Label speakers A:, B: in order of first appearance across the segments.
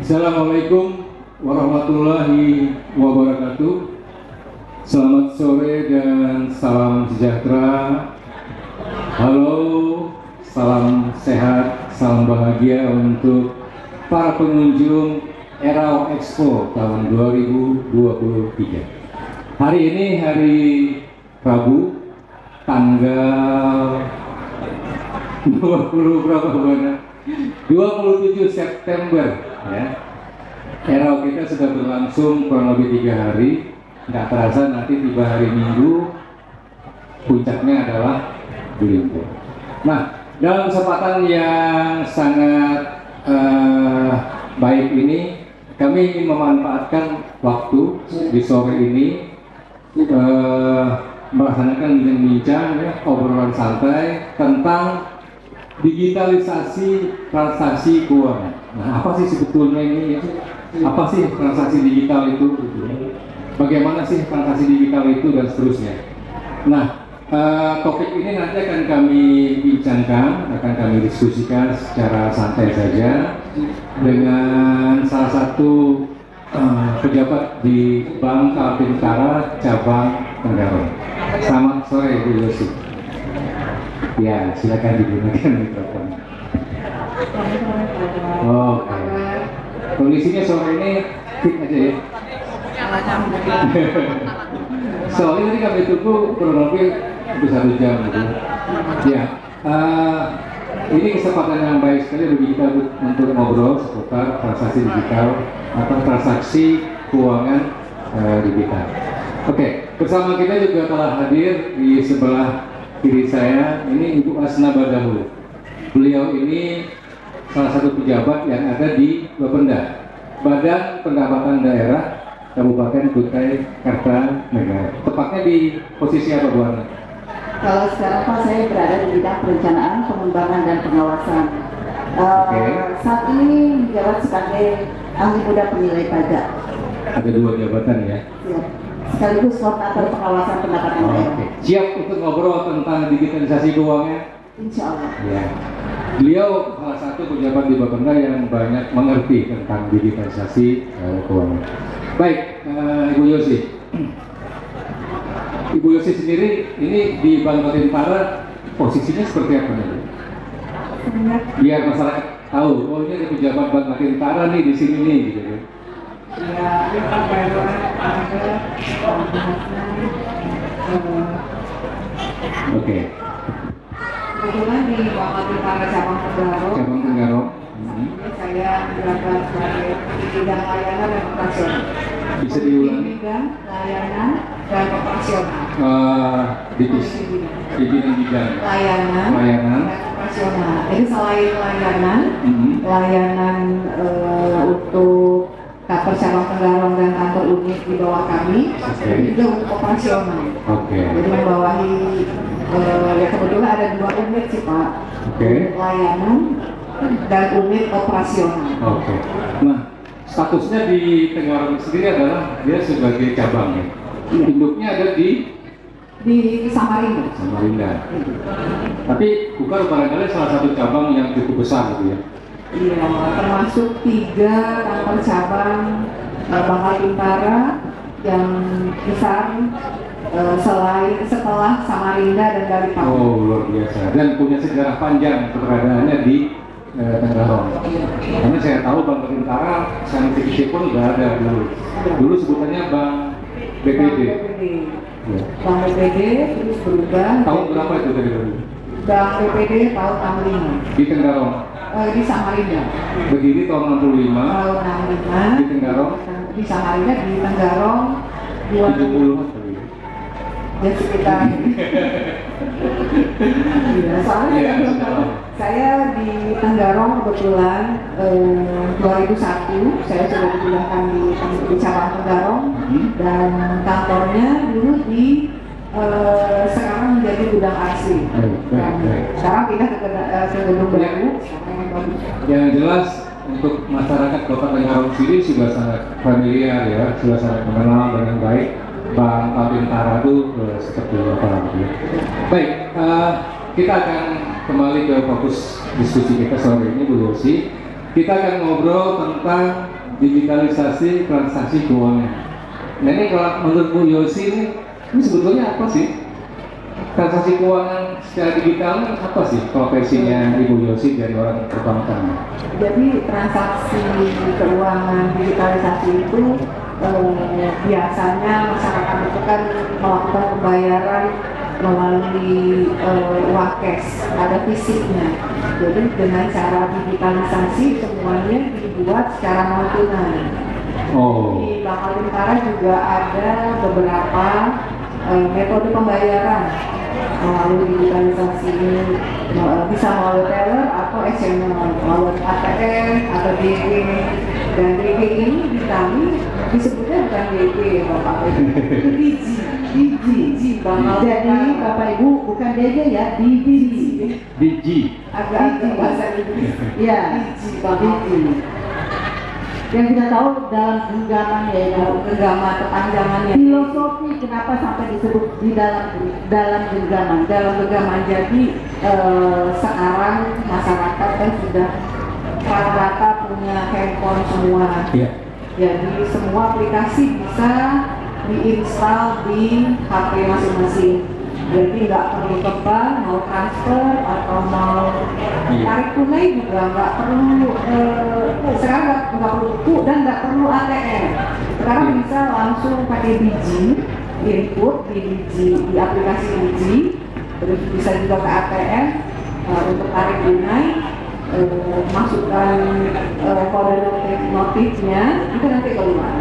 A: Assalamualaikum warahmatullahi wabarakatuh. Selamat sore dan salam sejahtera. Halo, salam sehat, salam bahagia untuk para pengunjung Erau Expo tahun 2023. Hari ini hari Rabu, tanggal 27 September ya. Erau kita sudah berlangsung kurang lebih 3 hari. Nggak terasa nanti tiba hari Minggu, puncaknya adalah Belimbing. Nah, dalam kesempatan yang sangat baik ini, kami ingin memanfaatkan waktu di sore ini melaksanakan bincang-bincang ya, obrolan santai tentang digitalisasi transaksi keuangan. Nah, apa sih sebetulnya ini? Apa sih transaksi digital itu? Bagaimana sih transaksi digital itu dan seterusnya? Nah, topik ini nanti akan kami bincangkan, akan kami diskusikan secara santai saja dengan salah satu pejabat di Bank Kaltara cabang Tenggarong. Selamat sore Bu Yosi. Ya, silakan digunakan mikrofon. Oke. Kondisinya sore ini fit aja ya. Soalnya tadi kami tunggu kurang lebih 1 jam gitu. Ya, ini kesempatan yang baik sekali bagi kita untuk ngobrol seputar transaksi digital atau transaksi keuangan digital. Oke, bersama kita juga telah hadir di sebelah kiri saya ini Ibu Asna Badahu. Beliau ini salah satu pejabat yang ada di Bapenda, Badan Pendapatan Daerah Kabupaten Kutai Kartanegara. Tepatnya di posisi apa Bu Asna?
B: Kalau sekarang Pak, saya berada di bidang perencanaan, pengembangan dan pengawasan. Saat ini menjabat sebagai ahli muda penilai pajak.
A: Ada 2 jabatan ya?
B: Ya. Sekaligus koordinator pengawasan pendapatan daerah.
A: Siap untuk ngobrol tentang digitalisasi keuangan?
B: Insya Allah.
A: Ya. Beliau salah satu pejabat di Bapenda yang banyak mengerti tentang digitalisasi keuangan. Baik, Ibu Yosi. Ibu Yosi sendiri ini di Bank Kaltara posisinya seperti apa nih? Biar masyarakat tahu, oh ini ada pejabat Bank Kaltara nih di sini nih gitu.
B: Ya,
A: Oke.
B: kebetulan di Bank Kaltara cabang Tenggarong.
A: Cabang Tenggarong.
B: Saya menjabat sebagai bidang layanan dan operasional.
A: Bisa diulangi?
B: Bidang layanan dan operasional.
A: Di bidang
B: Layanan dan operasional. Jadi selain layanan untuk kantor cabang Tenggarong dan kantor unit di bawah kami, juga untuk operasional. Jadi membawahi ya kebetulan ada 2 unit sih Pak. Layanan dan unit operasional.
A: Nah, statusnya di Tenggarong sendiri adalah dia sebagai cabang ya. Induknya ada di
B: Samarinda.
A: Tapi bukan barangkali salah satu cabang yang cukup besar gitu ya.
B: Iya, termasuk 3 kantor cabang Bank Kaltara yang besar setelah Samarinda dan Balikpapan.
A: Oh, luar biasa. Dan punya sejarah panjang keberadaannya di Tenggarong. Karena saya tahu Bank Kaltara sanksi pun sudah ada dulu. Dulu sebutannya Bank BPD.
B: Bank BPD terus berubah.
A: Tahun berapa itu tadi dulu?
B: Bank BPD tahun 65.
A: Di Tenggarong.
B: Di Samarinda.
A: Berdiri tahun 65.
B: Tahun 65.
A: Di Tenggarong.
B: Di Samarinda, di Tenggarong
A: 70.
B: Ya sekitar. Soalnya saya di Tenggarong kebetulan 2001 saya sudah dipindahkan di cabang Tenggarong dan kantornya dulu di sekarang menjadi gudang asli. Sekarang pindah ke gedung baru.
A: Yang jelas untuk masyarakat Kota Tenggarong sendiri sudah sangat familiar ya, sudah sangat mengenal dengan baik Bank Kaltara itu seperti apa gitu ya. Baik, kita akan kembali ke fokus diskusi kita sore ini Bu Yosi. Kita akan ngobrol tentang digitalisasi transaksi keuangan. Nah ini kalau menurut Bu Yosi ini sebetulnya apa sih? Transaksi keuangan secara digital apa sih profesinya Ibu Yosi dari orang perbankan?
B: Jadi transaksi keuangan digitalisasi itu biasanya masyarakat itu kan melakukan pembayaran melalui uang cash, ada fisiknya. Jadi dengan cara digitalisasi semuanya dibuat secara non tunai. Di Bangka Bintara juga ada beberapa metode pembayaran melalui digitalisasi ini, bisa melalui teller atau eksternal, melalui ATM atau DG. Dan DG ini di kami disebutnya bukan DG Bapak Ibu, itu DG Bangka.
C: Jadi Bapak Ibu bukan DG ya,
A: DG.
B: Agak bahasa Inggris.
C: Ya,
B: DG Bangka.
C: yang kita tahu dalam genggaman ya,
B: Genggaman kepanjangannya.
C: filosofi kenapa sampai disebut di dalam genggaman.
B: Dalam genggaman, jadi sekarang masyarakat kan sudah rata-rata punya handphone semua.
A: Iya.
B: Jadi semua aplikasi bisa diinstal di HP masing-masing. Jadi nggak perlu ke bank, mau transfer atau mau tarik tunai juga nggak perlu. Sekarang nggak perlu buku dan nggak perlu ATM. Sekarang bisa langsung pakai biji, input di aplikasi biji, terus bisa juga ke ATM untuk tarik tunai. Masukkan kode notifnya, itu nanti keluar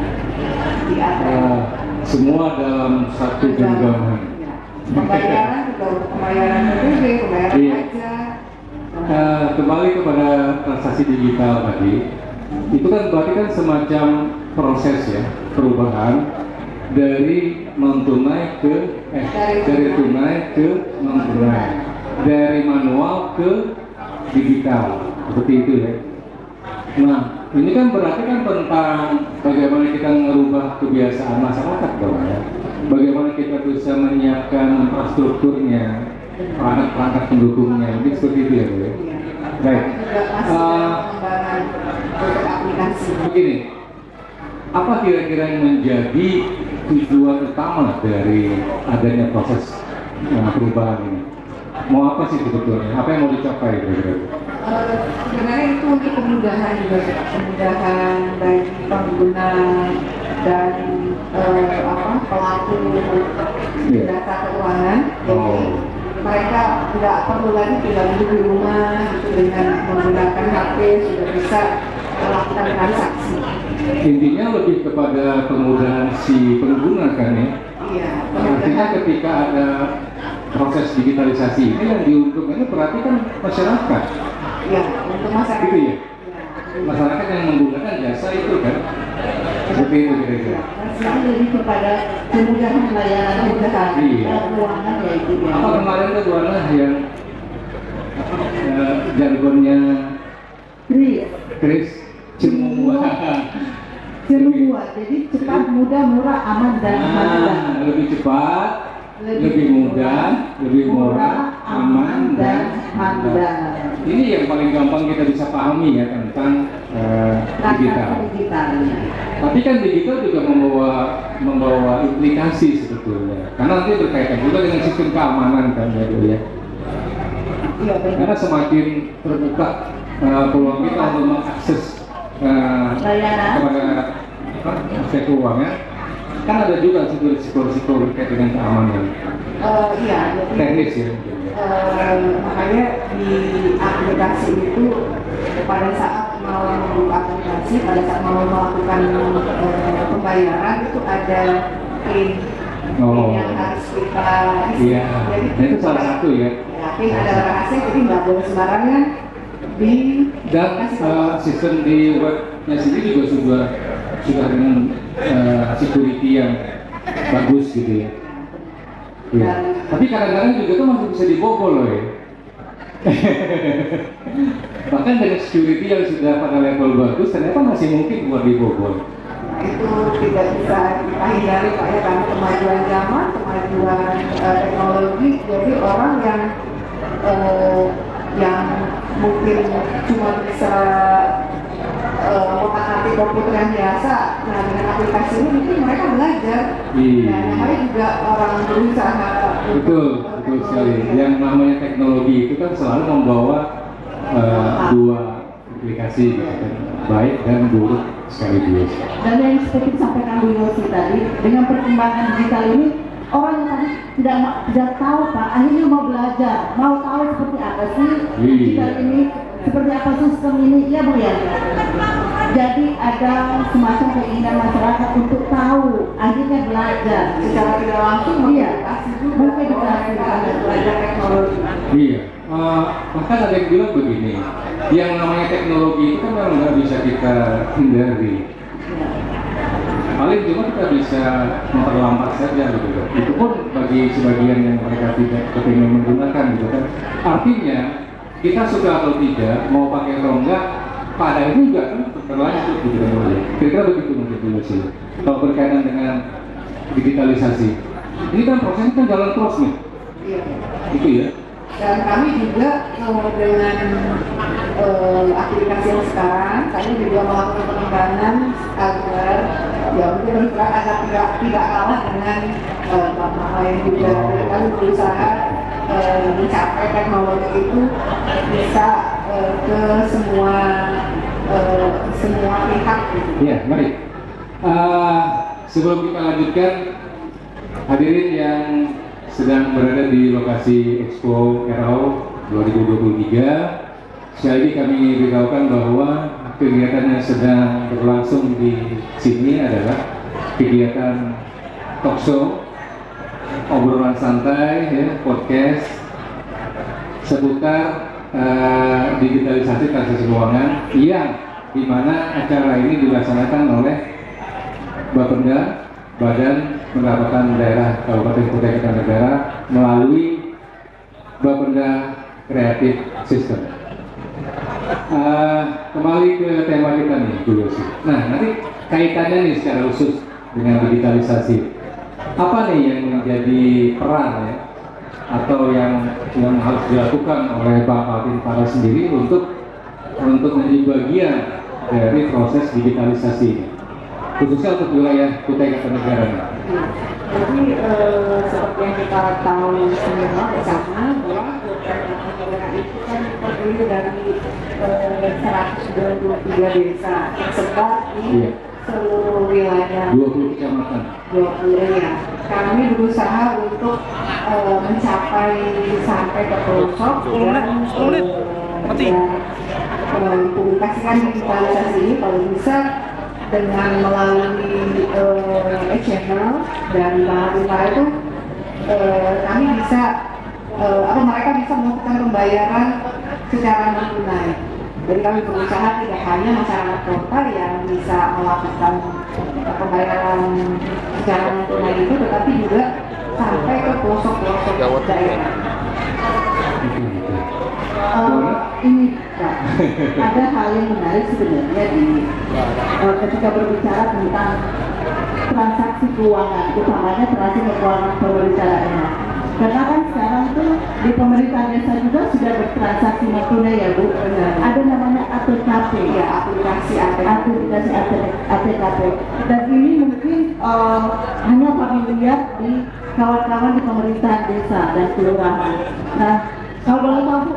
B: di ATM.
A: Semua dalam satu genggaman.
B: Pembayaran juga untuk pembayaran PBB, pembayaran pajak.
A: Kembali kepada transaksi digital tadi, itu kan berarti kan semacam proses ya perubahan dari non tunai ke dari tunai ke non tunai, dari manual ke digital, seperti itu ya. Nah, ini kan berarti kan tentang bagaimana kita merubah kebiasaan masyarakat dong ya. Bagaimana kita bisa menyiapkan infrastrukturnya, perangkat-perangkat pendukungnya, mungkin seperti itu ya Bu ya. Baik. Begini, apa kira-kira yang menjadi tujuan utama dari adanya proses perubahan ini? Mau apa sih sebetulnya? Apa yang mau dicapai kira-kira?
B: Sebenarnya itu untuk kemudahan juga, kemudahan bagi pengguna dan pelaku jasa keuangan. Jadi mereka tidak perlu lagi tinggal duduk di rumah gitu, dengan menggunakan HP sudah bisa melakukan transaksi.
A: Intinya lebih kepada kemudahan si pengguna kan ya?
B: Iya.
A: Artinya ketika ada proses digitalisasi ini yang diuntungkan berarti kan masyarakat.
B: Iya, untuk masyarakat.
A: Gitu ya? Masyarakat yang menggunakan jasa itu kan? Seperti itu kira-kira.
C: Masih lebih kepada kemudahan layanan keuangan ya itu ya.
A: Apa kemarin tuh Bu Ana yang jargonnya Chris Cemua.
C: Jadi cepat, mudah, murah, aman dan handal.
A: Lebih cepat, lebih mudah, lebih murah, aman dan handal. Ini yang paling gampang kita bisa pahami ya tentang digital. Tapi kan digital juga membawa implikasi sebetulnya. Karena nanti berkaitan juga dengan sistem keamanan kan ya Bu ya. Karena semakin terbuka peluang kita untuk mengakses kepada aspek keuangan, kan ada juga risiko-risiko terkait dengan keamanan.
B: Iya, jadi
A: teknis ya.
B: Makanya di aplikasi itu pada saat mau membuka aplikasi, pada saat mau melakukan pembayaran itu ada PIN yang harus kita isi.
A: Iya, nah, itu salah satu ya.
B: PIN adalah rahasia, jadi nggak boleh sembarangan di
A: dan sistem di webnya sendiri juga sudah dengan security yang bagus gitu ya. Ya. Tapi kadang-kadang juga tuh masih bisa dibobol loh ya. Bahkan dengan security yang sudah pada level bagus, ternyata masih mungkin buat dibobol.
B: Itu tidak bisa kita hindari Pak ya, karena kemajuan zaman, kemajuan teknologi, jadi orang yang mungkin cuma bisa otak-atik komputer yang biasa. Nah, dengan aplikasi ini mungkin mereka belajar.
A: Iya.
B: Nah, hari juga orang berusaha.
A: Betul sekali. Yang namanya teknologi itu kan selalu membawa dua implikasi, gitu kan, baik dan buruk sekaligus.
C: Dan yang seperti disampaikan Bu Yosi tadi, dengan perkembangan digital ini, orang yang tadi tidak tahu Pak, akhirnya mau belajar, mau tahu seperti apa sih digital ini, seperti apa sistem ini, ya Bu ya. Jadi ada semacam keinginan masyarakat untuk tahu, akhirnya belajar
B: Secara tidak langsung mengedukasi juga.
C: mengedukasi
B: Belajar teknologi.
A: Iya, bahkan ada yang bilang begini, yang namanya teknologi itu kan memang nggak bisa kita hindari. Paling cuma kita bisa memperlambat saja gitu. Itu pun bagi sebagian yang mereka tidak kepingin menggunakan gitu kan. Artinya kita suka atau tidak, mau pakai atau enggak, pada itu juga kan berlanjut gitu kan. Kira-kira begitu mungkin dulu sih. Kalau berkaitan dengan digitalisasi, ini kan prosesnya kan jalan terus nih.
B: Iya.
A: Itu ya.
B: Dan kami juga dengan aplikasi yang sekarang, kami juga melakukan pengembangan agar ya mungkin bergerak agar tidak kalah dengan bapak lain juga. Dan kami berusaha mencapai teknologi itu bisa ke semua pihak. Gitu.
A: Iya, mari. Sebelum kita lanjutkan, hadirin yang sedang berada di lokasi Expo Erau 2023, sekali lagi kami beritahukan bahwa kegiatan yang sedang berlangsung di sini adalah kegiatan talk show, obrolan santai, ya, podcast seputar digitalisasi transaksi keuangan yang dimana acara ini dilaksanakan oleh Bapenda Badan Pendapatan Daerah Kabupaten Kutai Kartanegara melalui Bapenda Creative System. Kembali ke tema kita nih, Bu Yosi. Nah, nanti kaitannya nih secara khusus dengan digitalisasi. Apa nih yang menjadi peran ya, atau yang harus dilakukan oleh Pak Alvin Farah sendiri untuk menjadi bagian dari proses digitalisasi ini, khususnya untuk wilayah Kutai Kartanegara?
B: Jadi seperti yang kita tahu semua bersama bahwa Kutai Kartanegara itu kan terdiri dari 123 desa yang tersebar di seluruh wilayah
A: 20 kecamatan.
B: 20 ya. Kami berusaha untuk mencapai sampai ke pelosok dan mempublikasikan digitalisasi ini kalau bisa dengan melalui channel dan Bapenda itu kami bisa mereka bisa melakukan pembayaran secara non tunai. Jadi kami berusaha tidak hanya masyarakat kota yang bisa melakukan pembayaran secara non tunai itu, tetapi juga sampai ke pelosok-pelosok daerah.
C: Ini Pak, ada hal yang menarik sebenarnya ketika berbicara tentang transaksi keuangan, utamanya transaksi keuangan pemerintah daerah. Karena kan sekarang tuh di pemerintah desa juga sudah bertransaksi non tunai ya Bu. Ada namanya ATKP ya, aplikasi ATKP. Dan ini mungkin hanya familiar di kawan-kawan di pemerintahan desa dan kelurahan. Nah, kalau boleh tahu Bu,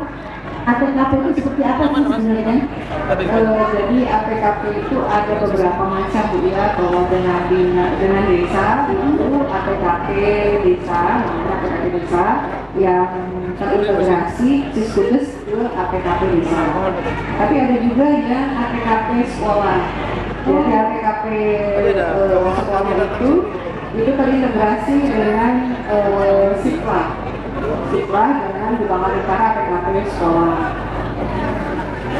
C: ATKP itu seperti apa sih sebenarnya?
B: Jadi ATKP itu ada beberapa macam Bu ya. Kalau dengan desa itu ATKP desa, namanya ATKP desa yang terintegrasi Siskudes ke ATKP desa. Tapi ada juga yang ATKP sekolah. Jadi ATKP sekolah itu terintegrasi dengan Siklah dengan di bawah negara ATKP sekolah.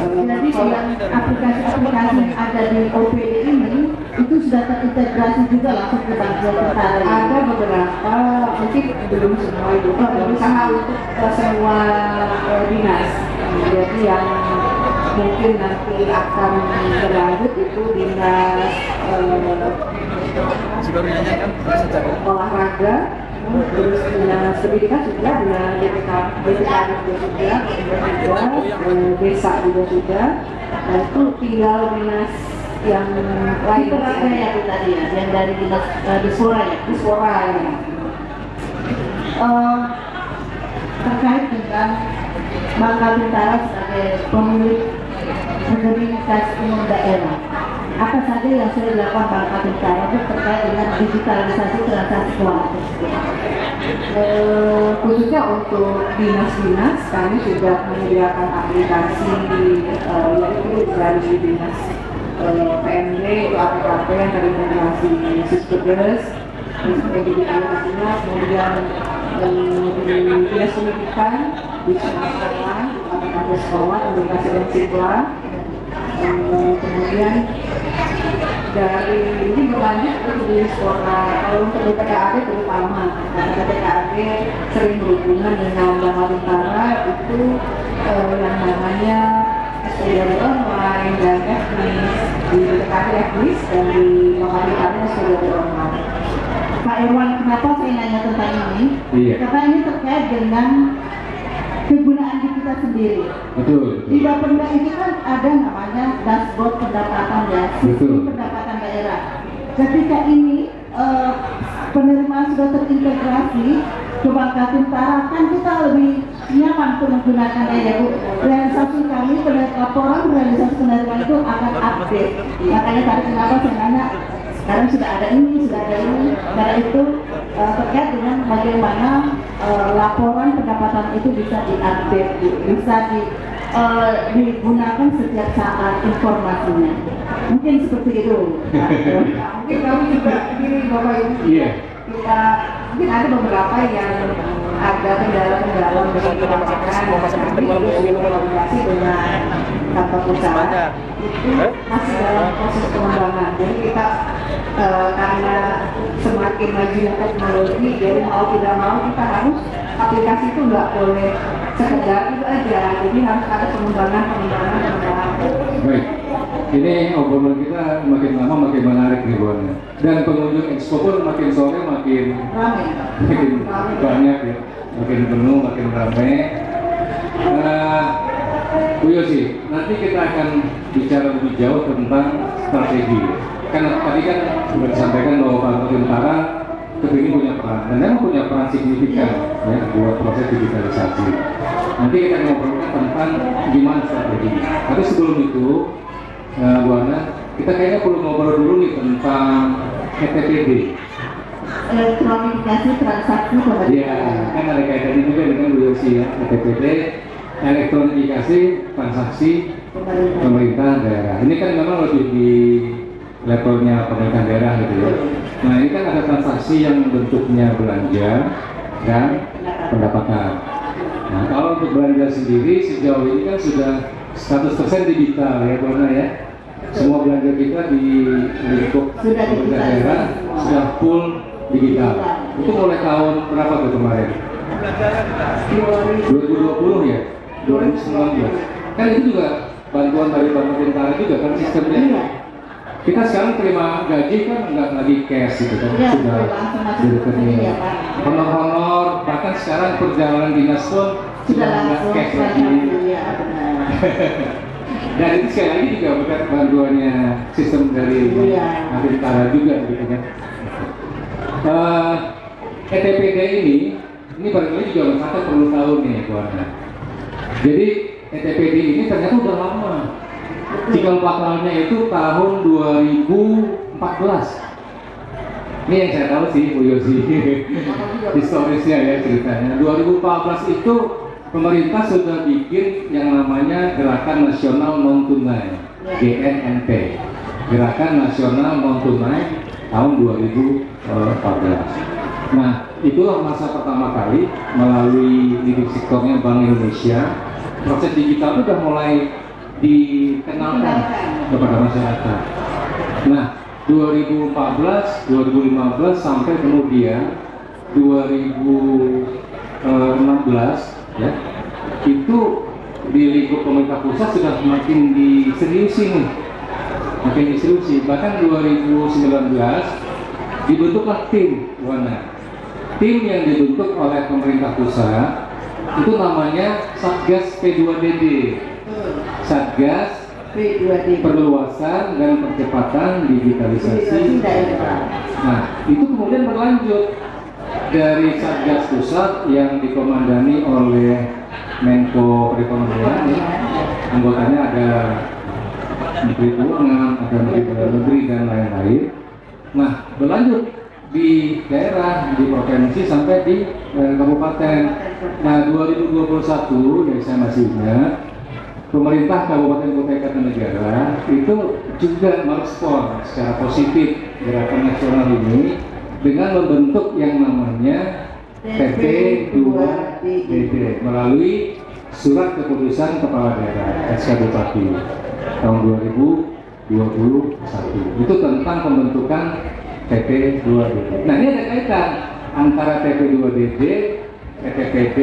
C: Jadi dengan aplikasi-aplikasi yang ada di OPD ini itu sudah terintegrasi juga langsung ke Bank Tentara.
B: Ada beberapa, mungkin belum semua itu, berusaha untuk semua dinas. Jadi yang mungkin nanti akan berlanjut itu dinas olahraga, terus dinas pendidikan juga, dengan BPKD juga, desa juga sudah. Nah itu tinggal dinas yang lain
C: Itu ada ya Bu tadi ya, yang dari dinas Dispora ya.
B: Dispora ya.
C: Terkait dengan Bangka Bintara sebagai pemilik rekening kas umum daerah, apa saja yang sudah dilakukan Bangka Bintara itu terkait dengan digitalisasi transaksi keuangan tersebut?
B: Khususnya untuk dinas-dinas, kami sudah menyediakan aplikasi yaitu dari dinas PMD itu APKP yang terintegrasi Sisbudges, terus digitalisasinya, kemudian di dinas pendidikan di sekolah, aplikasi sekolah, aplikasi dan siswa, kemudian dari ini berlanjut di sekolah. Kalau untuk BPKAD terutama karena BPKAD sering berhubungan dengan Bangka Bintara itu yang namanya SPDB online dan teknis di BPKAD teknis dan di Bangka Bintara SPDB online.
C: Pak Irwan, kenapa saya nanya tentang ini?
A: Iya.
C: Karena ini terkait dengan kegunaan di kita sendiri.
A: Betul.
C: Di Bapenda ini kan ada namanya dashboard pendapatan ya, sistem pendapatan daerah. Ketika ini penerimaan sudah terintegrasi ke Bangka Bintara, kan kita lebih nyaman untuk menggunakannya ya Bu. Realisasi kami, laporan realisasi penerimaan itu akan update. Makanya tadi kenapa saya nanya, sekarang sudah ada ini. Karena itu terkait dengan bagaimana laporan pendapatan itu bisa diupdate, bisa digunakan setiap saat informasinya. Mungkin seperti itu.
B: Mungkin kami juga ini Bapak Ibu kita mungkin ada beberapa yang ada kendala-kendala dengan kami berkomunikasi dengan kantor pusat itu masih dalam proses pengembangan. Jadi kita karena semakin majunya teknologi, jadi mau tidak mau kita harus aplikasi itu nggak boleh sekedar itu aja. Jadi harus ada pengembangan.
A: Baik, ini obrolan kita makin lama makin menarik nih Bu Ana. Dan pengunjung expo pun makin sore makin banyak ya, makin penuh, makin ramai. Bu Yosi, nanti kita akan bicara lebih jauh tentang strategi. Karena tadi kan sudah disampaikan bahwa Bangka Bintara kepingin punya peran, dan memang punya peran signifikan ya buat proses digitalisasi. Nanti kita akan ngobrolkan tentang gimana strategi. Tapi sebelum itu, Bu Ana, kita kayaknya perlu ngobrol dulu nih tentang ETPD.
C: Elektronifikasi transaksi pembayaran.
A: Iya, kan ada kaitannya juga dengan Bu Yosi ya, ETPD, elektronifikasi transaksi pemerintah daerah. Ini kan memang lebih di levelnya pemerintah daerah gitu ya. Nah ini kan ada transaksi yang bentuknya belanja dan pendapatan. Nah kalau untuk belanja sendiri sejauh ini kan sudah 100% digital ya Bu Ana ya. Semua belanja kita di lingkup pemerintah daerah sudah full digital. Itu mulai tahun berapa tuh kemarin? 2020 ya? 2019. Kan itu juga bantuan dari Bangka Bintara juga kan sistemnya. Kita sekarang terima gaji kan nggak lagi cash gitu kan, sudah di rekening. Honor-honor, bahkan sekarang perjalanan dinas pun sudah nggak cash lagi. Dan itu sekali lagi juga berkat bantuannya sistem dari Bangka Bintara juga gitu kan. ETPD ini barangkali juga masyarakat perlu tahu nih Bu Ana. Jadi ETPD ini ternyata udah lama. Cikal bakalnya itu tahun 2014. Ini yang saya tahu sih Bu Yosi, historisnya ya ceritanya. 2014 itu pemerintah sudah bikin yang namanya Gerakan Nasional Non Tunai, GNNT. Gerakan Nasional Non Tunai tahun 2014. Nah, itulah masa pertama kali melalui leading sektornya Bank Indonesia, proses digital itu sudah mulai dikenalkan kepada masyarakat. Nah, 2014, 2015 sampai kemudian 2016 ya, itu di lingkup pemerintah pusat sudah makin diseriusi nih, makin diseriusi. Bahkan 2019 dibentuklah tim Warna. Tim yang dibentuk oleh pemerintah pusat itu namanya Satgas P2DD. Satgas
C: P2D.
A: Perluasan dan percepatan digitalisasi daerah. Nah, itu kemudian berlanjut dari Satgas Pusat yang dikomandani oleh Menko Perekonomian, ya. Anggotanya ada Menteri Keuangan, ada Menteri Dalam Negeri dan lain-lain. Nah, berlanjut di daerah, di provinsi sampai di kabupaten. Nah, 2021 yang saya masih ingat, pemerintah Kabupaten Kota Kartanegara itu juga merespon secara positif gerakan nasional ini dengan membentuk yang namanya TP2DD melalui Surat Keputusan Kepala Daerah SK Bupati tahun 2021. Itu tentang pembentukan TP2DD. Nah, ini ada kaitan antara TP2DD, TPPD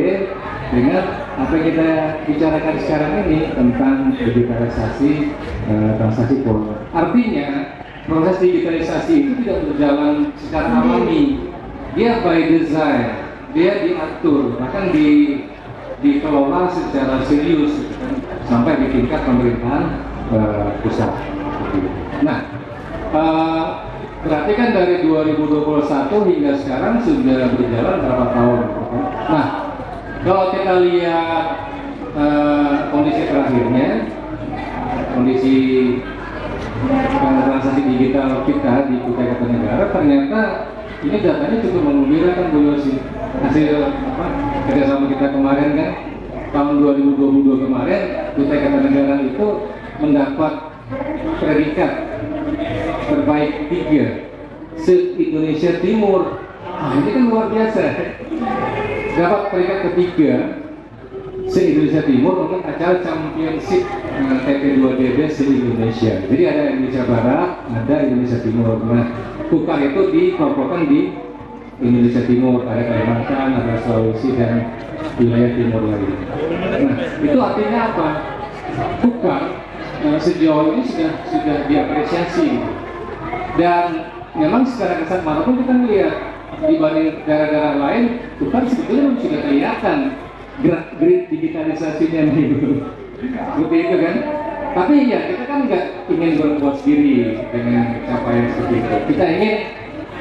A: dengan apa yang kita bicarakan sekarang ini tentang digitalisasi transaksi keuangan. Artinya proses digitalisasi itu tidak berjalan secara alami, dia by design, dia diatur, bahkan dikelola secara serius sampai di tingkat pemerintahan pusat. Nah, berarti kan dari 2021 hingga sekarang sudah berjalan berapa tahun? Nah, kalau kita lihat kondisi terakhirnya, kondisi transaksi digital kita di Kutai Kartanegara, ternyata ini datanya cukup mengembirakan Bu Yosi. Hasil kerjasama kita kemarin kan, tahun 2022 kemarin, Kutai Kartanegara itu mendapat predikat terbaik 3 se-Indonesia Timur. Nah, ini kan luar biasa. Dapat peringkat ketiga se-Indonesia Timur untuk acara Championship TP2DD se-Indonesia. Jadi ada Indonesia Barat, ada Indonesia Timur. Nah, Kukar itu dikelompokkan di Indonesia Timur, ada Kalimantan, ada Sulawesi dan wilayah timur lain. Nah, itu artinya apa? Kukar sejauh ini sudah diapresiasi, dan memang secara kasat mata pun kita melihat dibanding daerah-daerah lain, Kukar sebetulnya sudah kelihatan gerak-gerik digitalisasinya nih, seperti itu kan. Tapi ya kita kan nggak ingin berbuat sendiri dengan capaian seperti itu. Kita ingin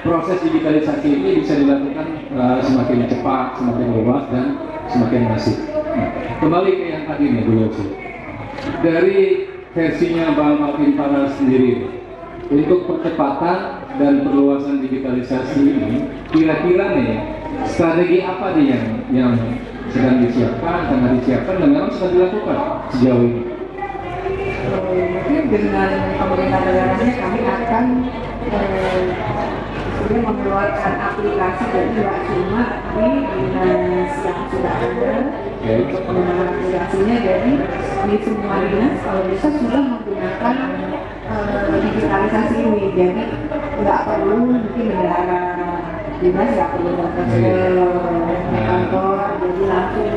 A: proses digitalisasi ini bisa dilakukan semakin cepat, semakin luas dan semakin masif. Nah, kembali ke yang tadi nih Bu Yosi. Dari versinya Bang Martin Paras sendiri, untuk percepatan dan perluasan digitalisasi ini, kira-kira nih strategi apa nih yang sedang disiapkan, tengah disiapkan, dan memang sudah dilakukan sejauh ini?
B: Mungkin dengan pemerintah daerahnya kami akan mengeluarkan aplikasi, dan tidak cuma di dinas yang sudah ada untuk pengembangan aplikasinya. Jadi di semua dinas kalau bisa sudah menggunakan digitalisasi ini. Jadi nggak perlu mungkin bendahara dinas, nggak perlu datang ke kantor, jadi langsung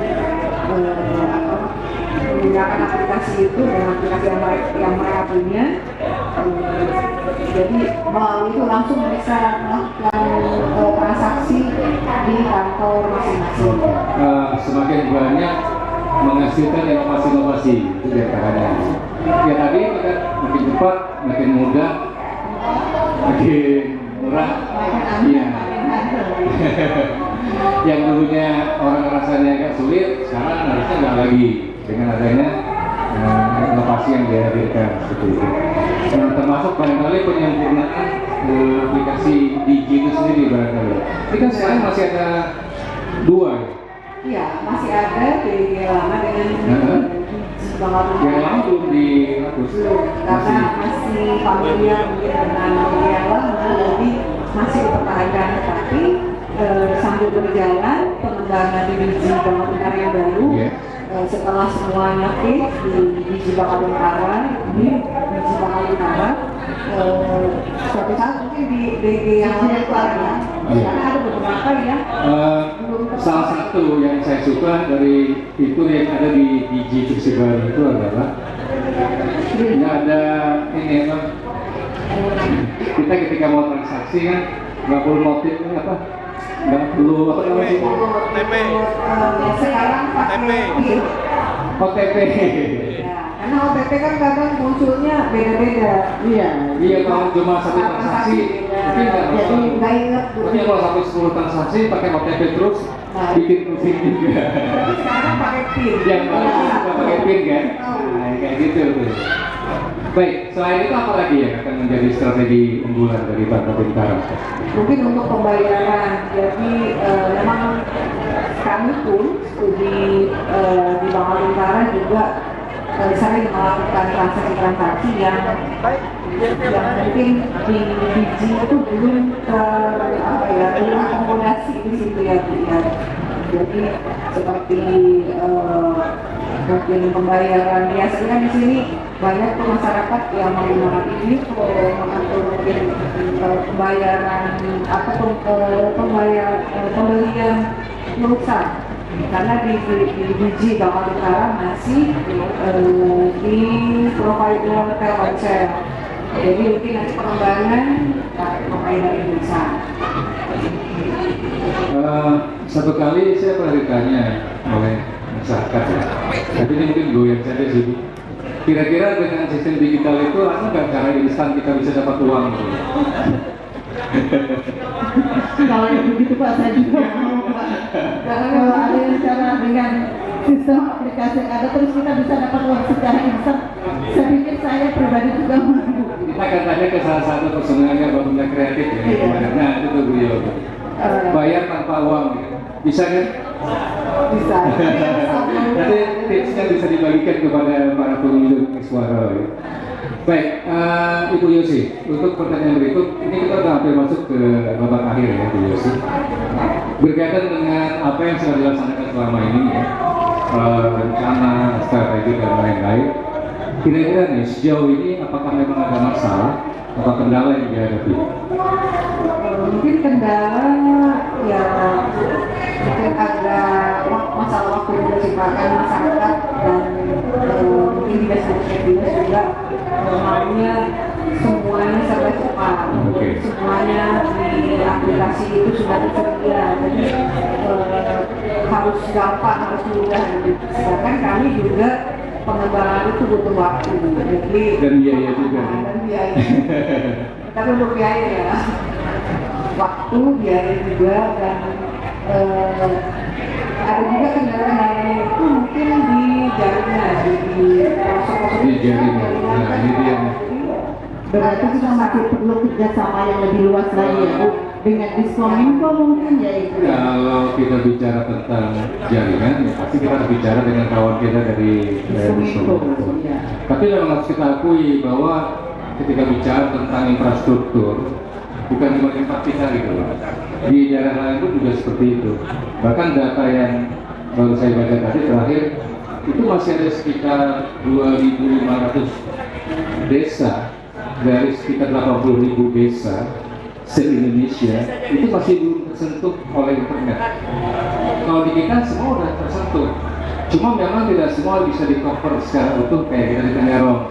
B: menggunakan aplikasi itu dengan aplikasi yang mereka punya. Jadi melalui itu langsung bisa melakukan transaksi di kantor masing-masing.
A: Semakin banyak menghasilkan inovasi-inovasi itu diantaranya. Ya tadi kita makin cepat, makin mudah, makin murah. Iya. Yang dulunya orang rasanya agak sulit, sekarang harusnya nggak lagi dengan adanya inovasi yang dihadirkan seperti itu. Nah, termasuk barangkali penyempurnaan aplikasi Digi itu sendiri barangkali. Ini kan sekarang masih ada 2 ya?
B: Iya, masih ada di lama dengan
A: yang lama belum dihapus.
B: Karena masih familiar mungkin dengan yang lama, jadi masih dipertahankan. Tapi sambil berjalan pengembangan di Digi Bangka yang baru, setelah semuanya fit di Digi Bangka ini Digi Bangka suatu saat mungkin di DG yang lain itu ada. Karena ada beberapa yang
A: salah satu yang saya suka dari fitur yang ada di Digi Persebaran itu adalah nggak ada ini apa, kita ketika mau transaksi kan nggak perlu notif apa, nggak perlu apa namanya
D: TP.
B: Sekarang pakai
D: TP.
A: OTP.
B: Ya, kan Karena OPP kan kadang munculnya beda-beda.
C: Iya.
A: Iya, kalau cuma satu transaksi mungkin nggak
B: Jadi
A: masalah.
B: nggak inget
A: Tapi kalau sampai 10 transaksi pakai OTP terus bikin pusing juga.
B: Tapi sekarang pakai PIN.
A: Yang nggak pakai PIN kan? Nah, kayak gitu tuh. Baik, selain itu apa lagi yang akan menjadi strategi unggulan dari Bank Bintara?
B: Mungkin untuk pembayaran, jadi memang kami pun di Bank Bintara juga sering melakukan transaksi-transaksi yang mungkin di biji itu belum terakomodasi di situ ya. Jadi seperti mungkin pembayaran biasanya di sini banyak tuh masyarakat yang menggunakan ini atau mungkin pembayaran ataupun pembelian pulsa karena di biji Bank Utara masih di provider Telkomsel. Jadi mungkin nanti pengembangan provider Indonesia.
A: Satu kali saya pernah ditanya oleh masyarakat ya, tapi ini mungkin goyang saja sih Bu. Kira-kira dengan sistem digital itu ada nggak cara instan kita bisa dapat uang?
C: Kalau yang begitu Pak, saya juga mau Pak. Karena kalau ada yang cara dengan sistem aplikasi yang ada terus kita bisa dapat uang secara instan, saya pikir saya pribadi juga mau.
A: Kita akan tanya ke salah satu personelnya Bapak Kreatif ya, nah itu tuh beliau. Bayar tanpa uang, bisa kan?
B: Bisa.
A: Nanti tipsnya bisa dibagikan kepada para pemilik suara. Ya. Baik, Ibu Yosi, untuk pertanyaan berikut, ini kita sudah hampir masuk ke babak akhir ya, Ibu Yosi. Berkaitan dengan apa yang sudah dilaksanakan selama ini, ya, rencana, strategi dan lain-lain. Kira-kira nih sejauh ini apakah memang ada masalah, apa kendala yang dihadapi?
B: Mungkin kendala ya mungkin ada masalah waktu juga sih Pak, kan masyarakat dan mungkin dinas juga maunya semuanya serba cepat. Semuanya di aplikasi itu sudah tersedia, jadi harus gampang, harus mudah. Sedangkan kami juga pengembangan itu butuh waktu, jadi
A: dan biaya juga.
B: Dan biaya. Tapi untuk biaya ya, waktu, biaya juga, dan ada juga kendala-kendala itu mungkin di jaringan, di pelosok-pelosok
A: jaringan. Nah ini dia.
C: Berarti kita masih perlu kerjasama yang lebih luas lagi ya Bu, dengan Diskominfo mungkin ya Ibu.
A: Kalau kita bicara tentang jaringan, ya pasti kita harus bicara dengan kawan kita dari
C: Diskominfo. Ya.
A: Tapi memang harus kita akui bahwa ketika bicara tentang infrastruktur, bukan cuma tempat kita gitu loh. Di daerah lain pun juga seperti itu. Bahkan data yang baru saya baca tadi terakhir, itu masih ada sekitar 2.500 desa dari sekitar 80.000 desa se-Indonesia itu masih belum tersentuh oleh internet. Kalau di kita semua sudah tersentuh, cuma memang tidak semua bisa di-cover secara utuh kayak kita di Tenggara.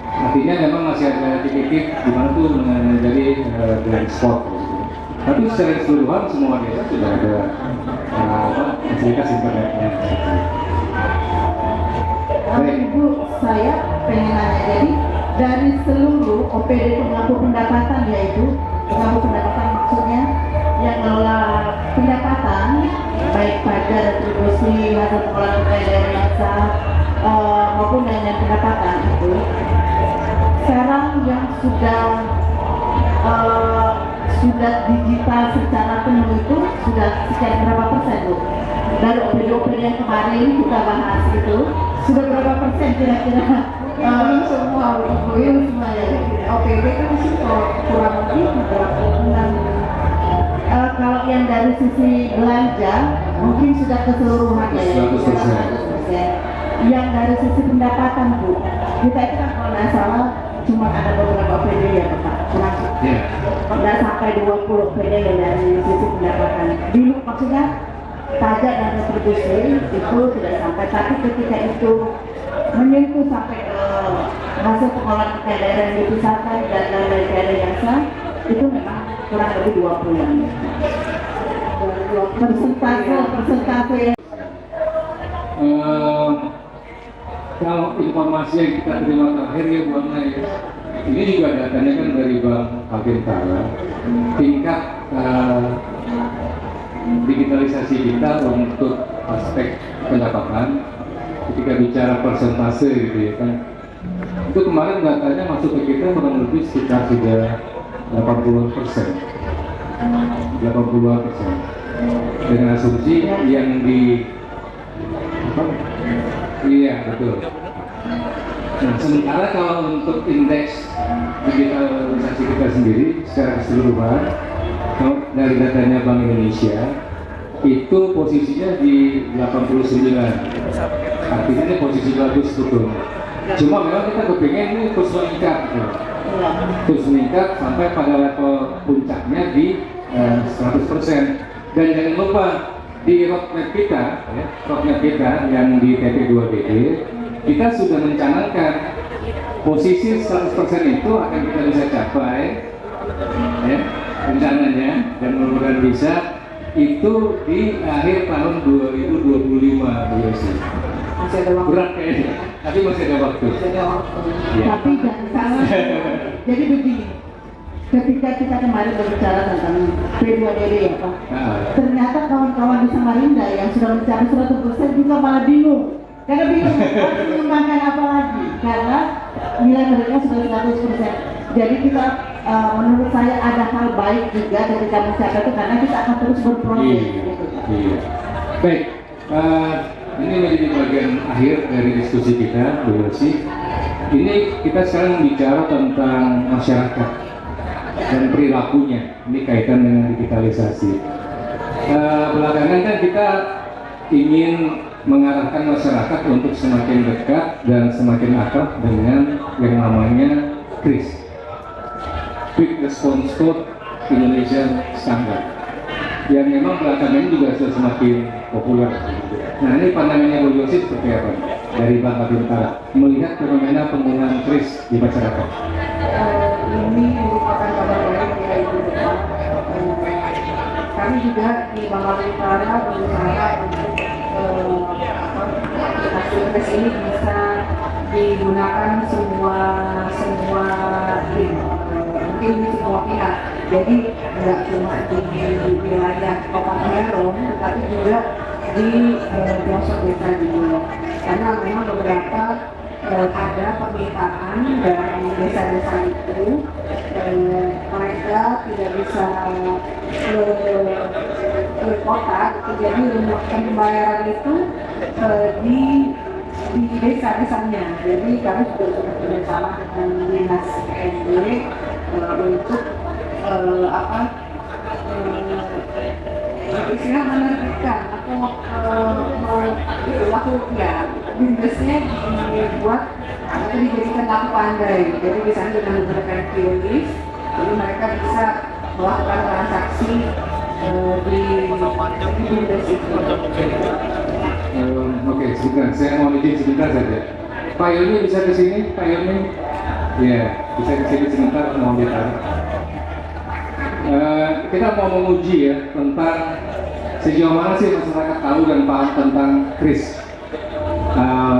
A: Artinya memang masih ada titik-titik di mana tuh menjadi blind spot. Tapi secara keseluruhan semua desa sudah ada fasilitas internetnya.
C: Ibu, saya pengen nanya, jadi dari seluruh OPD pengampu pendapatan, yaitu pengampu pendapatan maksudnya yang ngelola pendapatan baik pajak, retribusi, hasil pengelolaan daerah desa maupun dana pendapatan itu sekarang yang sudah digital secara penuh itu sudah sekian berapa persen Bu? Dari OPD-OPD yang kemarin kita bahas itu sudah berapa persen kira-kira?
B: Belum semua, belum semua ya. OPD kan sih kurang lebih 36.
C: Kalau yang dari sisi belanja mungkin sudah keseluruhan ya, 100%. Yang dari sisi pendapatan Bu, kita itu kan kalau nggak salah cuma ada beberapa OPD ya Pak, kurang nggak sampai 20 OPD ya dari sisi pendapatan. Dulu maksudnya pajak dan retribusi itu sudah sampai, tapi ketika itu menyentuh sampai ke hasil pengelolaan daerah yang dipisahkan dan daerah jasa itu memang kurang lebih 20-an. Persentase
A: kalau informasi yang kita terima terakhir ya Bu Ana ya, ini juga datanya kan dari Bank Kaltara, tingkat digitalisasi kita untuk aspek pendapatan ketika bicara persentase gitu ya kan, itu kemarin datanya masuk ke kita kurang lebih sekitar sudah 80%, dengan asumsi yang di apa? Iya betul. Nah sementara kalau untuk indeks digitalisasi kita sendiri secara keseluruhan, kalau dari datanya Bank Indonesia itu posisinya di 89, artinya ini posisi bagus betul. Cuma memang kita kepingin ini terus meningkat gitu. Terus meningkat sampai pada level puncaknya di 100%. Dan jangan lupa di roadmap kita, ya, roadmap kita yang di TP2BD, kita sudah mencanangkan posisi 100% itu akan kita bisa capai, ya, rencananya, dan mudah-mudahan bisa itu di akhir tahun 2025
B: Masih ada waktu.
A: berat kayaknya, tapi masih ada waktu.
B: Masih ada waktu.
A: Ya.
C: Tapi jangan salah. Jadi begini, ketika kita kemarin berbicara tentang P2DD ya Pak, ternyata kawan-kawan di Samarinda yang sudah mencapai 100% juga malah bingung. Karena bingung harus mengembangkan apa lagi, karena nilai mereka sudah 100%. Jadi kita menurut saya ada hal baik juga ketika mencapai itu, karena kita akan terus berproses. Gitu, Pak.
A: Iya. Baik, ini menjadi bagian akhir dari diskusi kita, Bu Yosi. Ini kita sekarang bicara tentang masyarakat dan perilakunya. Ini kaitan dengan digitalisasi. Belakangan kan kita ingin mengarahkan masyarakat untuk semakin dekat dan semakin akrab dengan yang namanya KRIS, Quick Response Code Indonesian Standard, yang memang belakangan ini juga sudah semakin populer. Nah ini pandangannya Bu Yosi seperti apa dari Bank Kaltara melihat fenomena penggunaan KRIS di masyarakat?
B: Ini merupakan kabar baik ya Ibu Depan. Kami juga di Bank Kaltara berusaha untuk aplikasi KRIS ini bisa digunakan mungkin di semua pihak. Jadi nggak cuma di wilayah Kota Herong, tetapi juga di pelosok desa juga. Karena memang beberapa ada permintaan dari desa-desa itu, mereka tidak bisa ke kota, jadi pembayaran itu di desa-desanya. Jadi kami sudah bekerjasama dengan dinas PNB untuk istilah menerbitkan atau laku ya bisnisnya dibuat atau dijadikan laku pandai. Jadi di sana dengan menggunakan QRIS, jadi mereka bisa melakukan transaksi di bisnis itu.
A: Oke, sebentar. Saya mau izin sebentar saja. Pak Yoni bisa ke sini, Pak Yoni? Iya, bisa ke sini sebentar, mau ditarik. Kita mau menguji ya tentang sejauh mana sih masyarakat tahu dan paham tentang KRIS.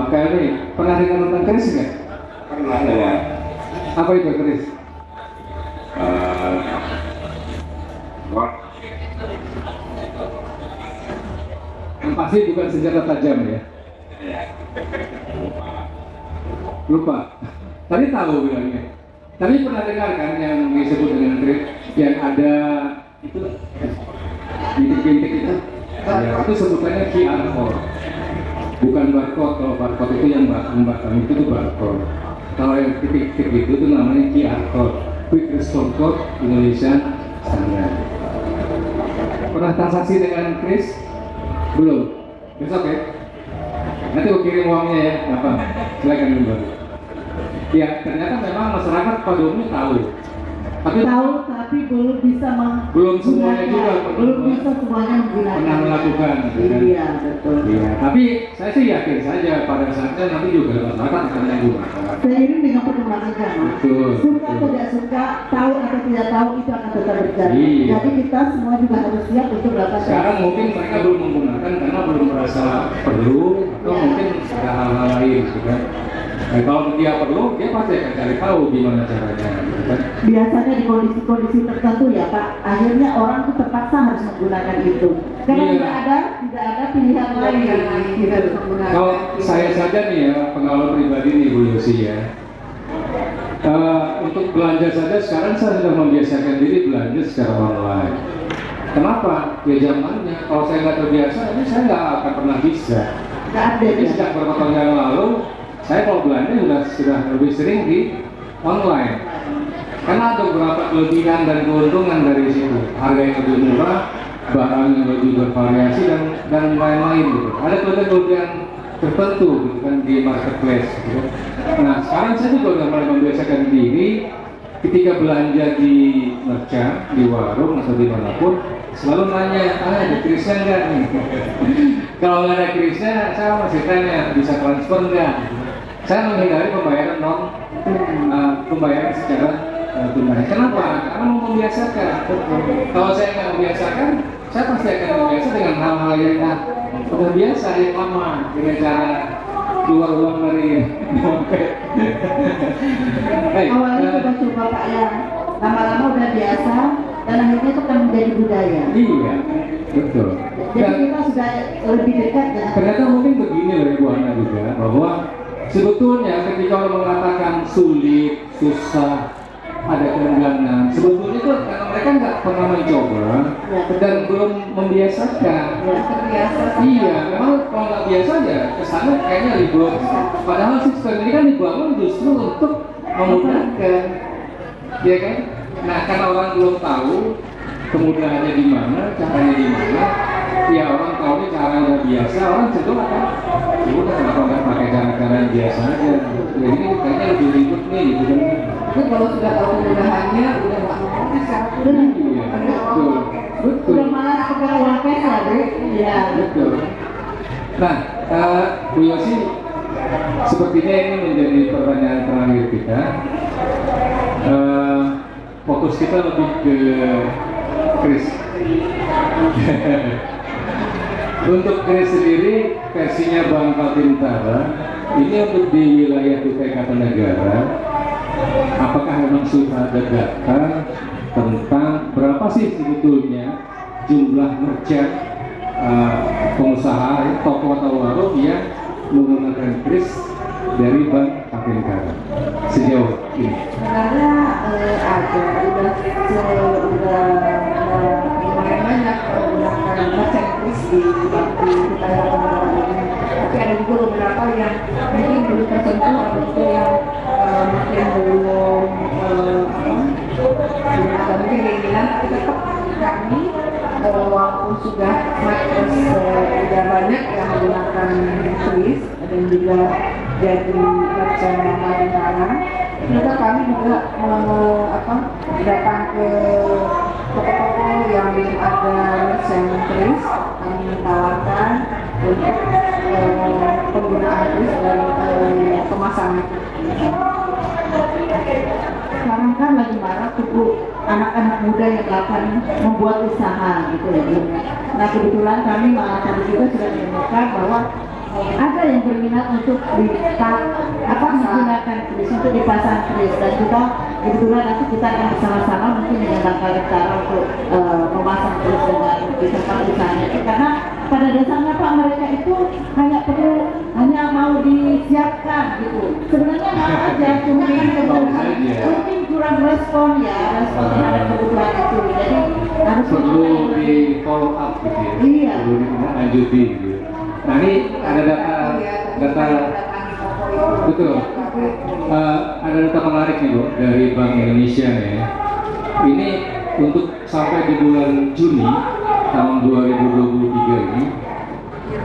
A: Pak Yoni, pernah dengar tentang KRIS nggak?
D: Pernah ya.
A: Apa itu KRIS? Yang pasti bukan senjata tajam ya. Lupa. Tadi tahu bilangnya. Tapi pernah dengar kan yang disebut dengan KRIS yang ada itu bintik-bintik itu? Ya, itu sebutannya QR code. Bukan barcode. Kalau barcode itu yang kami itu barcode. Kalau yang titik-titik itu namanya QR code, Quick Response Code Indonesia Standard. Pernah transaksi dengan KRIS? Belum? Besok ya? Nanti aku kirim uangnya ya, apa? Silakan dulu. Ya, ternyata memang masyarakat pada umumnya tahu. Tapi
C: Tahu, tapi tapi belum bisa
A: belum semuanya juga
C: belum bisa semuanya menggunakan.
A: pernah melakukan gitu kan?
C: Iya, betul.
A: Iya, tapi saya sih yakin saja pada saatnya nanti juga masyarakat akan menggunakan.
C: Seiring dengan perkembangan zaman,
A: Betul,
C: suka
A: betul.
C: atau tidak suka, tahu atau tidak tahu itu akan tetap berjalan.
A: Iya.
C: Jadi kita semua juga harus siap untuk melakukan.
A: Sekarang mungkin mereka belum menggunakan karena belum merasa perlu atau
C: Ya.
A: mungkin ada hal-hal lain gitu kan. Nah, kalau dia perlu, dia pasti akan cari tahu gimana caranya gitu kan.
C: Biasanya di kondisi-kondisi tertentu ya Pak, akhirnya orang tuh terpaksa harus menggunakan itu. Karena
A: Iya.
C: tidak ada pilihan lain.
B: Kita harus menggunakan.
A: Kalau saya saja nih ya, pengalaman pribadi nih Bu Yosi ya. Untuk belanja saja sekarang saya sudah membiasakan diri belanja secara online. Kenapa? Ya zamannya, kalau saya nggak terbiasa, ini saya nggak akan pernah bisa.
C: Nggak ada
A: Jadi
C: ya.
A: sejak beberapa tahun yang lalu, saya kalau belanja sudah lebih sering di online. Karena ada beberapa kelebihan dan keuntungan dari situ. Harga yang lebih murah, barang yang lebih bervariasi dan lain-lain gitu. Ada kelebihan tertentu gitu kan di marketplace gitu. Nah sekarang saya juga udah mulai membiasakan diri ketika belanja di merchant, di warung atau dimanapun selalu nanya, ada krisnya nggak nih? Kalau nggak ada krisnya, saya masih tanya bisa transfer nggak? Saya menghindari pembayaran pembayaran secara tunai. Kenapa? Karena mau membiasakan. Kalau saya nggak membiasakan, saya pasti akan terbiasa dengan hal-hal yang udah biasa, yang lama, dengan cara keluar uang dari dompet.
C: Awalnya coba-coba Pak ya, lama-lama udah biasa dan akhirnya itu akan menjadi budaya.
A: Iya, betul.
C: Jadi
A: Dan
C: kita sudah lebih dekat dengan.
A: ternyata mungkin begini loh Ibu Ana juga, bahwa sebetulnya ketika orang mengatakan sulit, susah, ada keengganan, sebetulnya itu karena mereka nggak pernah mencoba dan belum membiasakan.
B: terbiasa.
A: Iya, memang kalau nggak biasa ya kesana kayaknya ribet. Padahal sistem ini kan dibangun justru untuk memudahkan, ya kan? Nah, karena orang belum tahu kemudahannya di mana, caranya di mana, ya orang tahu ini cara udah biasa, orang cenderung akan, ya udah kenapa nggak pakai cara-cara yang biasa aja? Ya ini kayaknya lebih ribet nih, gitu kan?
B: Tapi kalau sudah tahu kemudahannya, udah nggak mau secara
A: Iya, betul, betul.
C: Udah malas pakai uang cash ya, Bu? Iya.
A: Betul. Nah, Bu Yosi, sepertinya ini menjadi pertanyaan terakhir kita. Fokus kita lebih ke Kris. Untuk Kris sendiri, versinya Bangka Bintara, ini untuk di wilayah Kutai Kartanegara. Apakah memang sudah ada data tentang berapa sih sebetulnya jumlah merchant, pengusaha, toko atau warung yang menggunakan kris dari Bank Bintara sejauh ini?
B: sebenarnya ada udah lumayan banyak menggunakan merchant kris di Kutai Kartanegara ini. Tapi ada juga beberapa yang mungkin belum tersentuh, ada juga yang mungkin belum ada mungkin keinginan, tapi tetap kami walaupun sudah sudah banyak yang menggunakan kris dan juga jadi merchant Bintara, ternyata kami juga datang ke toko-toko yang belum ada merchant kris, kami menawarkan untuk penggunaan kris dan pemasangan.
C: Sekarang kan lagi marak tuh Bu, anak-anak muda yang akan membuat usaha gitu ya Bu. Nah kebetulan kami malah tadi juga sudah menemukan bahwa ada yang berminat untuk menggunakan kris, untuk dipasang kris, dan kita kebetulan nanti kita akan bersama-sama mungkin dengan Bangka Bintara untuk memasang kris dengan di tempat usahanya itu, karena pada dasarnya Pak mereka itu hanya mau disiapkan gitu. Sebenarnya mau aja, mungkin kurang respon terhadap kebutuhan itu. Jadi harus
A: Perlu di follow up gitu ya?
C: Iya.
A: Perlu dilanjuti gitu. Nah ini ada data betul. Ada data menarik nih Bu dari Bank Indonesia nih. Ini untuk sampai di bulan Juni tahun 2023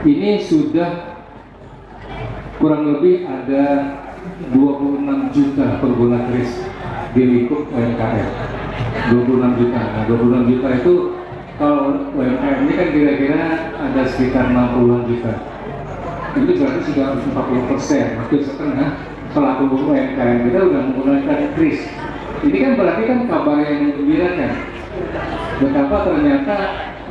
A: ini sudah kurang lebih ada 26 juta pengguna kris di lingkup UMKM. 26 juta. Nah, 26 juta itu kalau UMKM ini kan kira-kira ada sekitar 60 juta. Itu berarti sudah 40%, hampir setengah pelaku UMKM kita udah menggunakan kris. Ini kan berarti kan kabar yang menggembirakan. Betapa ternyata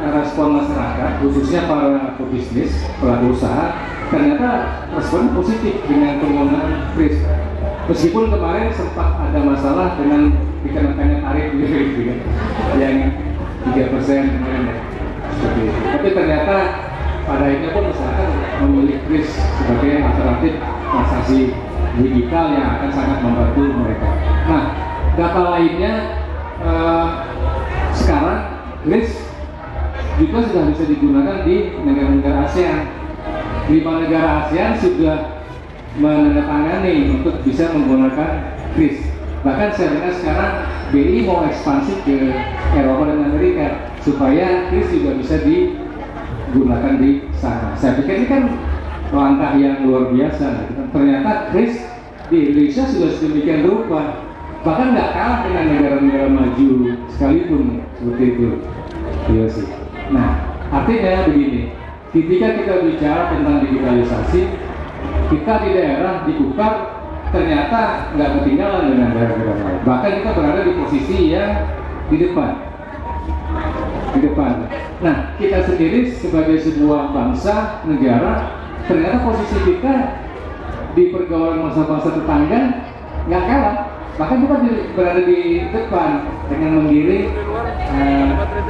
A: respon masyarakat, khususnya para pebisnis, pelaku usaha, ternyata respon positif dengan penggunaan kris. Meskipun kemarin sempat ada masalah dengan dikenakannya tarif gitu kan, yang 3% kemarin ya, seperti itu. Tapi ternyata pada akhirnya pun masyarakat memilih kris sebagai alternatif transaksi digital yang akan sangat membantu mereka. Nah, data lainnya sekarang kris juga sudah bisa digunakan di negara-negara ASEAN. 5 negara ASEAN sudah menandatangani untuk bisa menggunakan kris. Bahkan saya dengar sekarang BI mau ekspansi ke Eropa dan Amerika supaya kris juga bisa digunakan di sana. Saya pikir ini kan langkah yang luar biasa. Ternyata kris di Indonesia sudah sedemikian rupa, bahkan nggak kalah dengan negara-negara maju sekalipun seperti itu. Iya sih. Nah, artinya begini, ketika kita bicara tentang digitalisasi, kita di daerah di Bukar ternyata nggak ketinggalan dengan daerah-daerah lain. Bahkan kita berada di posisi yang di depan. Nah, kita sendiri sebagai sebuah bangsa, negara, ternyata posisi kita di pergaulan bangsa-bangsa tetangga nggak kalah. Bahkan kita berada di depan dengan menggiring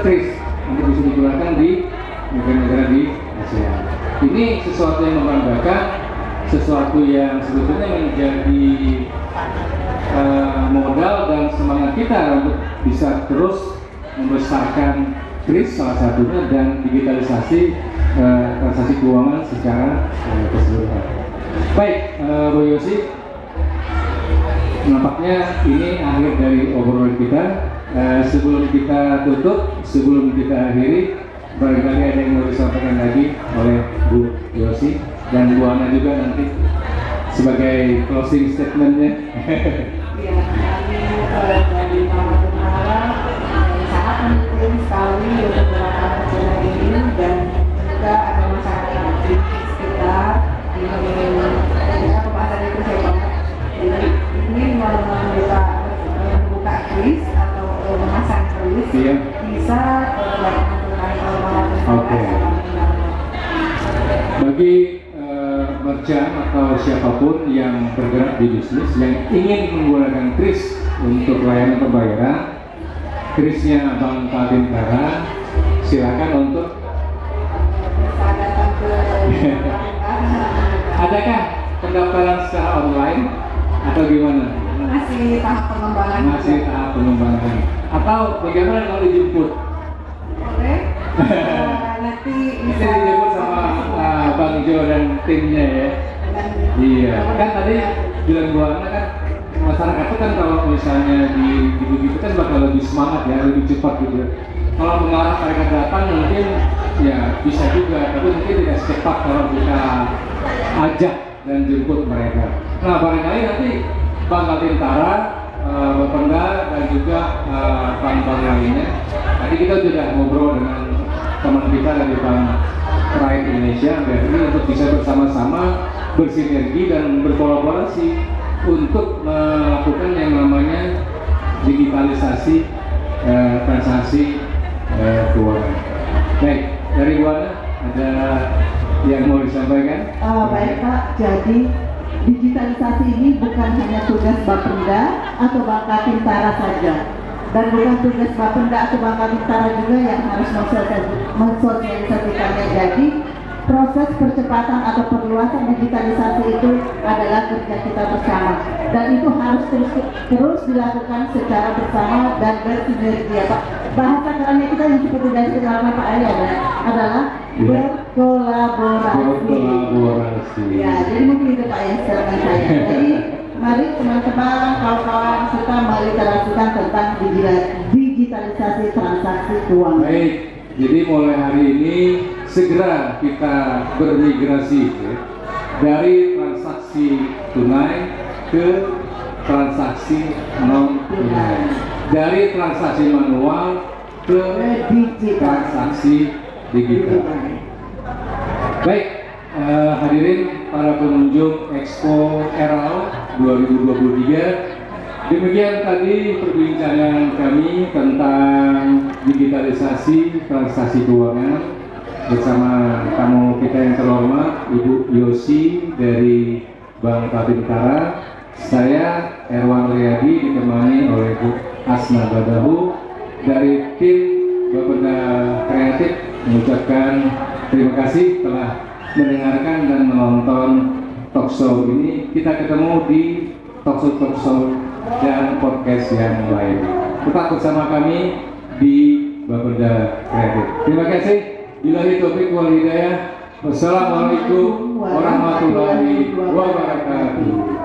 A: kris untuk bisa digunakan di negara-negara di ASEAN. Ini sesuatu yang membanggakan, sesuatu yang sebetulnya menjadi modal dan semangat kita untuk bisa terus membesarkan kris salah satunya dan digitalisasi transaksi keuangan secara keseluruhan. Baik, Bu Yosi, nampaknya ini akhir dari obrolan kita. Sebelum kita tutup, sebelum kita akhiri, barangkali ada yang mau disampaikan lagi oleh Bu Yosi dan Bu Ana juga nanti sebagai closing statementnya.
B: Ya, kami dari para pengarah sangat mendukung sekali untuk gerakan nasional ini dan juga ada masyarakat di sekitar di daerah pembahasan itu saya banget. Jadi ini membuka kris atau memasang kris bisa
A: Oke. Bagi merchant atau siapapun yang bergerak di bisnis yang ingin menggunakan kris untuk layanan pembayaran, krisnya Bank Kaltentara, silakan untuk
B: datang ke
A: adakah pendaftaran secara online atau gimana?
B: masih tahap pengembangan.
A: Masih tahap pengembangan. Atau bagaimana kalau dijemput?
B: Boleh. Nanti bisa
A: dijemput sama Bang Jo dan timnya ya. Iya. Kan tadi bilang Bu Ana kan masyarakat itu kan kalau misalnya di begitu kan bakal lebih semangat ya, lebih cepat gitu. Kalau mengarah mereka datang mungkin ya bisa juga, tapi mungkin tidak secepat kalau kita ajak dan jemput mereka. Nah, barangkali nanti Bank Kaltentara, Bapenda dan juga bank-bank lainnya. Tadi kita sudah ngobrol dengan teman kita dari Bank Rakyat Indonesia BRI untuk bisa bersama-sama bersinergi dan berkolaborasi untuk melakukan yang namanya digitalisasi transaksi keuangan. Baik, dari Bu Ana ada yang mau disampaikan?
C: Baik Pak, jadi digitalisasi ini bukan hanya tugas Bapenda atau Bank Kaltentara saja, dan bukan tugas Bapenda atau Bank Kaltentara juga yang harus mensosialisasikannya. Jadi proses percepatan atau perluasan digitalisasi itu adalah kerja kita bersama, dan itu harus terus dilakukan secara bersama dan bersinergi ya Pak. Bahasa kerennya kita yang seperti dari kenalkan Pak Ali adalah berkolaborasi. Ya, jadi mungkin itu Pak yang saran saya. Jadi mari teman-teman, kawan-kawan serta meliterasikan tentang digitalisasi transaksi keuangan.
A: Baik, jadi mulai hari ini segera kita bermigrasi ya, dari transaksi tunai ke transaksi non tunai. dari transaksi manual ke transaksi digital. Baik, hadirin para pengunjung Expo Eral 2023, demikian tadi perbincangan kami tentang digitalisasi transaksi keuangan bersama tamu kita yang terhormat Ibu Yosi dari Bank Kaltara. Saya Erwan Riyadi ditemani oleh Bu Asna Badahu dari tim Bapeda Kreatif mengucapkan terima kasih telah mendengarkan dan menonton talkshow ini. Kita ketemu di talkshow dan podcast yang lain. Tetap bersama kami di Bapeda Kreatif. Terima kasih. Billahi taufiq wal hidayah. Wassalamualaikum warahmatullahi wabarakatuh.